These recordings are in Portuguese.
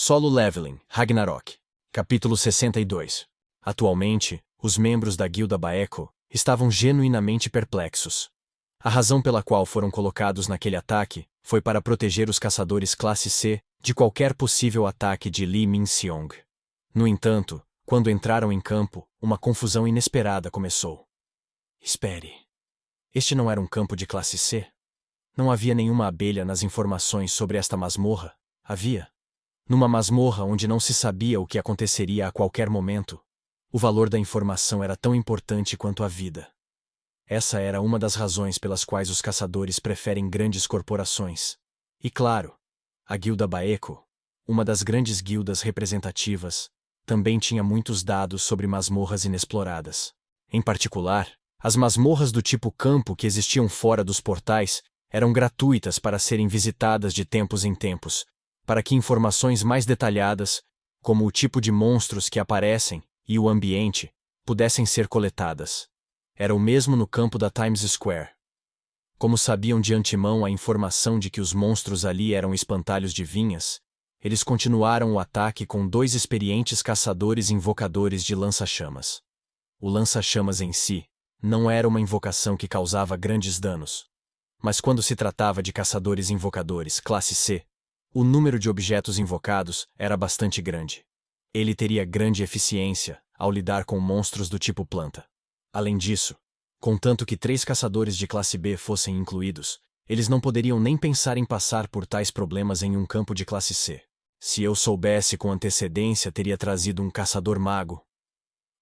Solo Leveling, Ragnarok. Capítulo 62. Atualmente, os membros da Guilda Baeco estavam genuinamente perplexos. A razão pela qual foram colocados naquele ataque foi para proteger os caçadores classe C de qualquer possível ataque de Li Minseong. No entanto, quando entraram em campo, uma confusão inesperada começou. Espere. Este não era um campo de classe C? Não havia nenhuma abelha nas informações sobre esta masmorra? Havia? Numa masmorra onde não se sabia o que aconteceria a qualquer momento, o valor da informação era tão importante quanto a vida. Essa era uma das razões pelas quais os caçadores preferem grandes corporações. E claro, a Guilda Baeco, uma das grandes guildas representativas, também tinha muitos dados sobre masmorras inexploradas. Em particular, as masmorras do tipo campo que existiam fora dos portais eram gratuitas para serem visitadas de tempos em tempos, para que informações mais detalhadas, como o tipo de monstros que aparecem e o ambiente, pudessem ser coletadas. Era o mesmo no campo da Times Square. Como sabiam de antemão a informação de que os monstros ali eram espantalhos de vinhas, eles continuaram o ataque com 2 experientes caçadores invocadores de lança-chamas. O lança-chamas em si não era uma invocação que causava grandes danos. Mas quando se tratava de caçadores invocadores classe C, o número de objetos invocados era bastante grande. Ele teria grande eficiência ao lidar com monstros do tipo planta. Além disso, contanto que 3 caçadores de classe B fossem incluídos, eles não poderiam nem pensar em passar por tais problemas em um campo de classe C. Se eu soubesse com antecedência, teria trazido um caçador mago.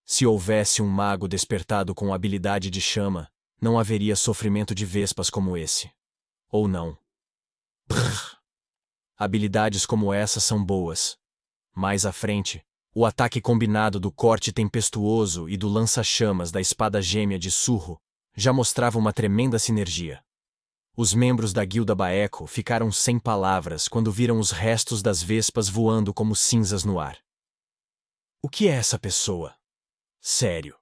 Se houvesse um mago despertado com habilidade de chama, não haveria sofrimento de vespas como esse. Ou não. Brrr. Habilidades como essa são boas. Mais à frente, o ataque combinado do corte tempestuoso e do lança-chamas da espada gêmea de Surro já mostrava uma tremenda sinergia. Os membros da Guilda Baeco ficaram sem palavras quando viram os restos das vespas voando como cinzas no ar. O que é essa pessoa? Sério.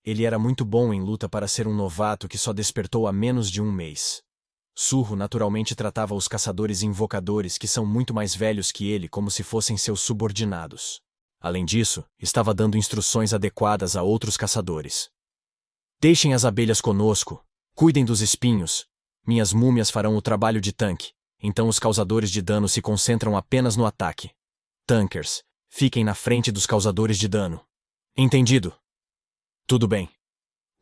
Ele era muito bom em luta para ser um novato que só despertou há menos de um mês. Surro naturalmente tratava os caçadores invocadores que são muito mais velhos que ele como se fossem seus subordinados. Além disso, estava dando instruções adequadas a outros caçadores. Deixem as abelhas conosco, cuidem dos espinhos, minhas múmias farão o trabalho de tanque, então os causadores de dano se concentram apenas no ataque. Tankers, fiquem na frente dos causadores de dano. Entendido? Tudo bem.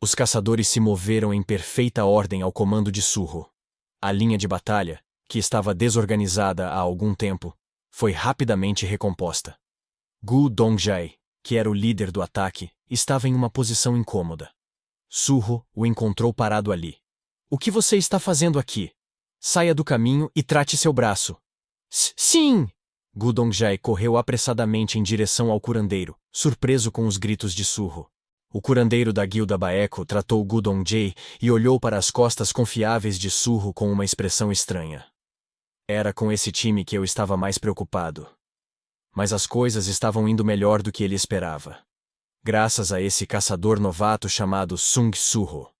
Os caçadores se moveram em perfeita ordem ao comando de Surro. A linha de batalha, que estava desorganizada há algum tempo, foi rapidamente recomposta. Gu Dongjai, que era o líder do ataque, estava em uma posição incômoda. Surro o encontrou parado ali. O que você está fazendo aqui? Saia do caminho e trate seu braço. Sim! Gu Dongjai correu apressadamente em direção ao curandeiro, surpreso com os gritos de Surro. O curandeiro da Guilda Baeco tratou Gu Dongjai e olhou para as costas confiáveis de Surro com uma expressão estranha. Era com esse time que eu estava mais preocupado. Mas as coisas estavam indo melhor do que ele esperava. Graças a esse caçador novato chamado Sung Surro.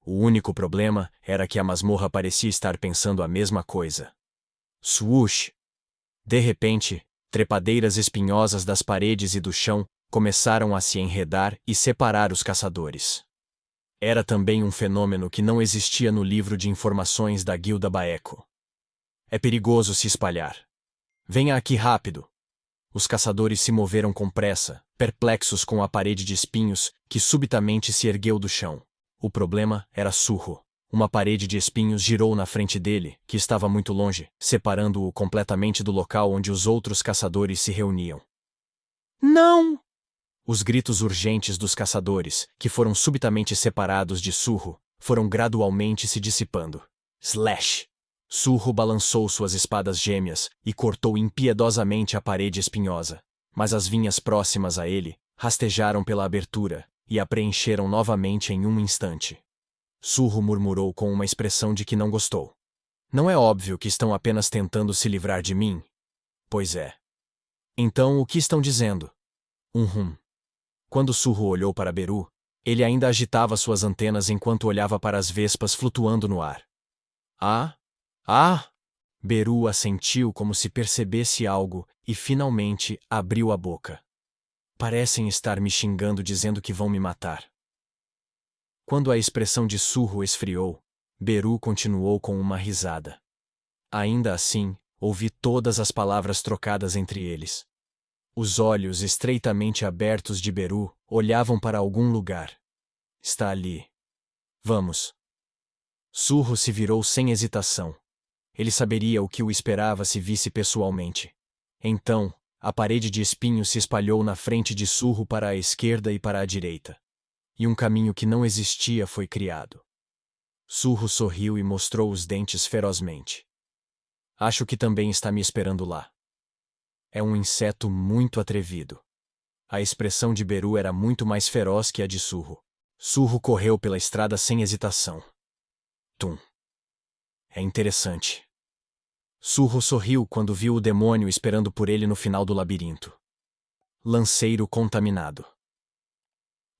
O único problema era que a masmorra parecia estar pensando a mesma coisa. Swoosh! De repente, trepadeiras espinhosas das paredes e do chão começaram a se enredar e separar os caçadores. Era também um fenômeno que não existia no livro de informações da Guilda Baeco. É perigoso se espalhar. Venha aqui rápido. Os caçadores se moveram com pressa, perplexos com a parede de espinhos que subitamente se ergueu do chão. O problema era Surro. Uma parede de espinhos girou na frente dele, que estava muito longe, separando-o completamente do local onde os outros caçadores se reuniam. Não! Os gritos urgentes dos caçadores, que foram subitamente separados de Surro, foram gradualmente se dissipando. Slash! Surro balançou suas espadas gêmeas e cortou impiedosamente a parede espinhosa, mas as vinhas próximas a ele rastejaram pela abertura e a preencheram novamente em um instante. Surro murmurou com uma expressão de que não gostou. Não é óbvio que estão apenas tentando se livrar de mim? Pois é. Então o que estão dizendo? Quando Surro olhou para Beru, ele ainda agitava suas antenas enquanto olhava para as vespas flutuando no ar. Ah! Beru assentiu como se percebesse algo e finalmente abriu a boca. Parecem estar me xingando dizendo que vão me matar. Quando a expressão de Surro esfriou, Beru continuou com uma risada. Ainda assim, ouvi todas as palavras trocadas entre eles. Os olhos estreitamente abertos de Beru olhavam para algum lugar. Está ali. Vamos. Surro se virou sem hesitação. Ele saberia o que o esperava se visse pessoalmente. Então, a parede de espinhos se espalhou na frente de Surro para a esquerda e para a direita. E um caminho que não existia foi criado. Surro sorriu e mostrou os dentes ferozmente. Acho que também está me esperando lá. É um inseto muito atrevido. A expressão de Beru era muito mais feroz que a de Surro. Surro correu pela estrada sem hesitação. Tum. É interessante. Surro sorriu quando viu o demônio esperando por ele no final do labirinto. Lanceiro contaminado.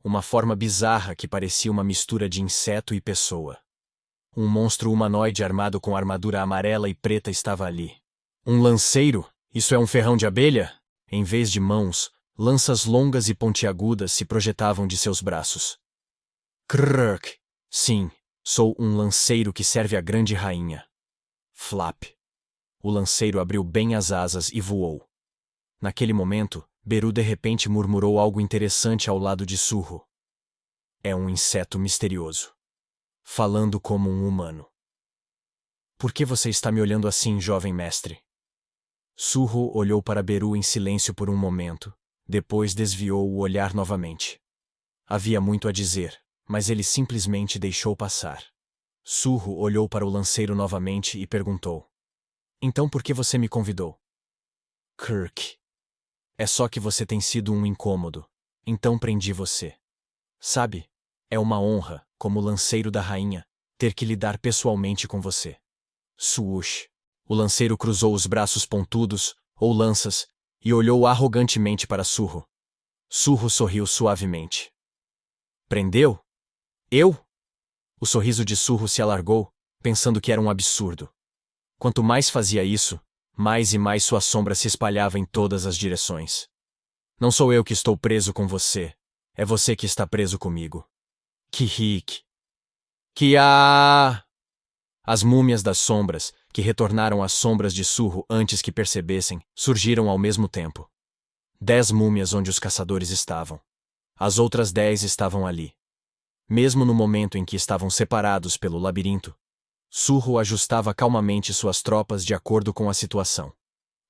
Uma forma bizarra que parecia uma mistura de inseto e pessoa. Um monstro humanoide armado com armadura amarela e preta estava ali. Um lanceiro? Isso é um ferrão de abelha? Em vez de mãos, lanças longas e pontiagudas se projetavam de seus braços. Krrk! Sim, sou um lanceiro que serve a grande rainha. Flap! O lanceiro abriu bem as asas e voou. Naquele momento, Beru de repente murmurou algo interessante ao lado de Surro. É um inseto misterioso. Falando como um humano. Por que você está me olhando assim, jovem mestre? Surro olhou para Beru em silêncio por um momento, depois desviou o olhar novamente. Havia muito a dizer, mas ele simplesmente deixou passar. Surro olhou para o lanceiro novamente e perguntou. Então por que você me convidou? Kirk. É só que você tem sido um incômodo. Então prendi você. Sabe, é uma honra, como lanceiro da rainha, ter que lidar pessoalmente com você. Swoosh. O lanceiro cruzou os braços pontudos, ou lanças, e olhou arrogantemente para Surro. Surro sorriu suavemente. Prendeu? Eu? O sorriso de Surro se alargou, pensando que era um absurdo. Quanto mais fazia isso, mais e mais sua sombra se espalhava em todas as direções. Não sou eu que estou preso com você, é você que está preso comigo. Kihik. Kia! As múmias das sombras, que retornaram às sombras de Surro antes que percebessem, surgiram ao mesmo tempo. 10 múmias onde os caçadores estavam. As outras 10 estavam ali. Mesmo no momento em que estavam separados pelo labirinto, Surro ajustava calmamente suas tropas de acordo com a situação.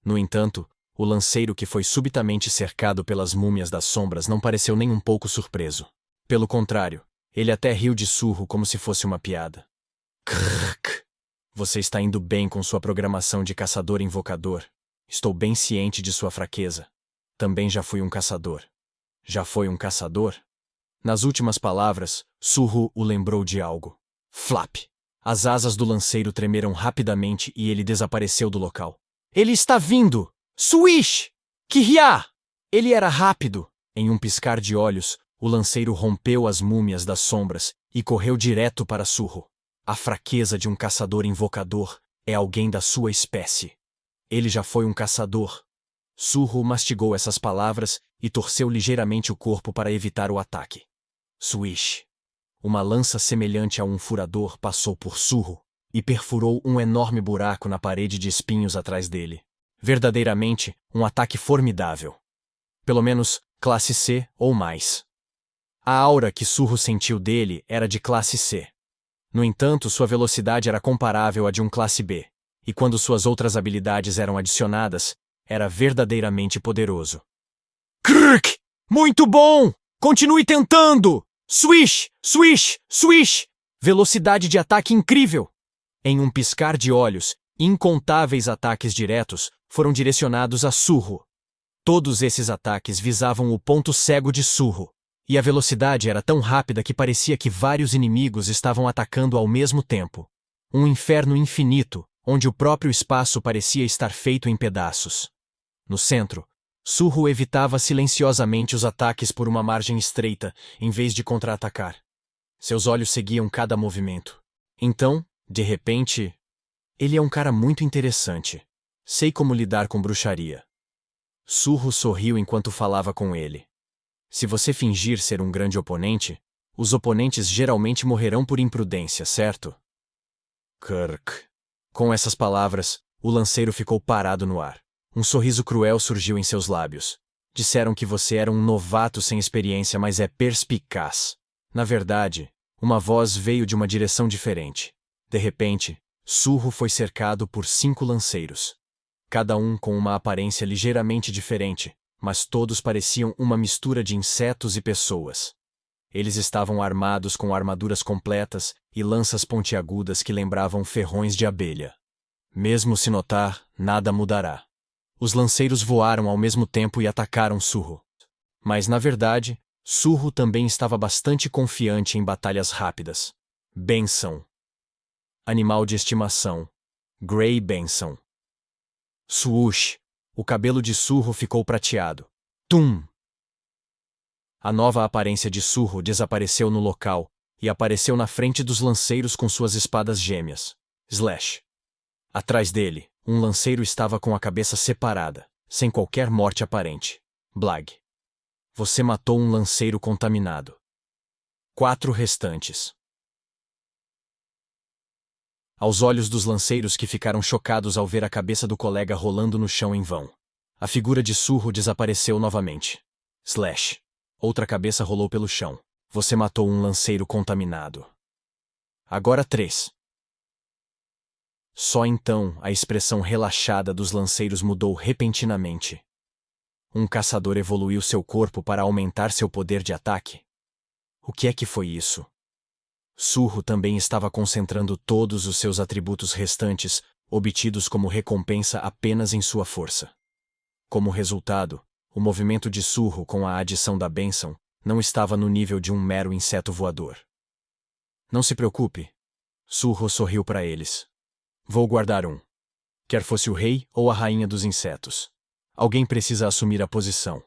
No entanto, o lanceiro que foi subitamente cercado pelas múmias das sombras não pareceu nem um pouco surpreso. Pelo contrário, ele até riu de Surro como se fosse uma piada. Krrk. Você está indo bem com sua programação de caçador-invocador. Estou bem ciente de sua fraqueza. Também já fui um caçador. Já foi um caçador? Nas últimas palavras, Surro o lembrou de algo. Flap! As asas do lanceiro tremeram rapidamente e ele desapareceu do local. Ele está vindo! Swish! Kihia! Ele era rápido. Em um piscar de olhos, o lanceiro rompeu as múmias das sombras e correu direto para Surro. A fraqueza de um caçador-invocador é alguém da sua espécie. Ele já foi um caçador. Surro mastigou essas palavras e torceu ligeiramente o corpo para evitar o ataque. Swish! Uma lança semelhante a um furador passou por Surro e perfurou um enorme buraco na parede de espinhos atrás dele. Verdadeiramente, um ataque formidável. Pelo menos, classe C ou mais. A aura que Surro sentiu dele era de classe C. No entanto, sua velocidade era comparável à de um classe B, e quando suas outras habilidades eram adicionadas, era verdadeiramente poderoso. Krrk! Muito bom! Continue tentando! Swish! Swish! Swish! Velocidade de ataque incrível! Em um piscar de olhos, incontáveis ataques diretos foram direcionados a Surro. Todos esses ataques visavam o ponto cego de Surro, e a velocidade era tão rápida que parecia que vários inimigos estavam atacando ao mesmo tempo. Um inferno infinito, onde o próprio espaço parecia estar feito em pedaços. No centro, Surro evitava silenciosamente os ataques por uma margem estreita, em vez de contra-atacar. Seus olhos seguiam cada movimento. Então, de repente... Ele é um cara muito interessante. Sei como lidar com bruxaria. Surro sorriu enquanto falava com ele. Se você fingir ser um grande oponente, os oponentes geralmente morrerão por imprudência, certo? Kirk. Com essas palavras, o lanceiro ficou parado no ar. Um sorriso cruel surgiu em seus lábios. Disseram que você era um novato sem experiência, mas é perspicaz. Na verdade, uma voz veio de uma direção diferente. De repente, Surro foi cercado por 5 lanceiros. Cada um com uma aparência ligeiramente diferente, mas todos pareciam uma mistura de insetos e pessoas. Eles estavam armados com armaduras completas e lanças pontiagudas que lembravam ferrões de abelha. Mesmo se notar, nada mudará. Os lanceiros voaram ao mesmo tempo e atacaram Surro. Mas, na verdade, Surro também estava bastante confiante em batalhas rápidas. Benção. Animal de estimação. Grey Benson. Swoosh. O cabelo de Surro ficou prateado. Tum! A nova aparência de Surro desapareceu no local e apareceu na frente dos lanceiros com suas espadas gêmeas. Slash. Atrás dele, um lanceiro estava com a cabeça separada, sem qualquer morte aparente. Blag. Você matou um lanceiro contaminado. 4 restantes. Aos olhos dos lanceiros que ficaram chocados ao ver a cabeça do colega rolando no chão em vão. A figura de Surro desapareceu novamente. Slash. Outra cabeça rolou pelo chão. Você matou um lanceiro contaminado. Agora 3. Só então a expressão relaxada dos lanceiros mudou repentinamente. Um caçador evoluiu seu corpo para aumentar seu poder de ataque? O que é que foi isso? Surro também estava concentrando todos os seus atributos restantes, obtidos como recompensa apenas em sua força. Como resultado, o movimento de Surro com a adição da bênção não estava no nível de um mero inseto voador. Não se preocupe. Surro sorriu para eles. Vou guardar um. Quer fosse o rei ou a rainha dos insetos. Alguém precisa assumir a posição.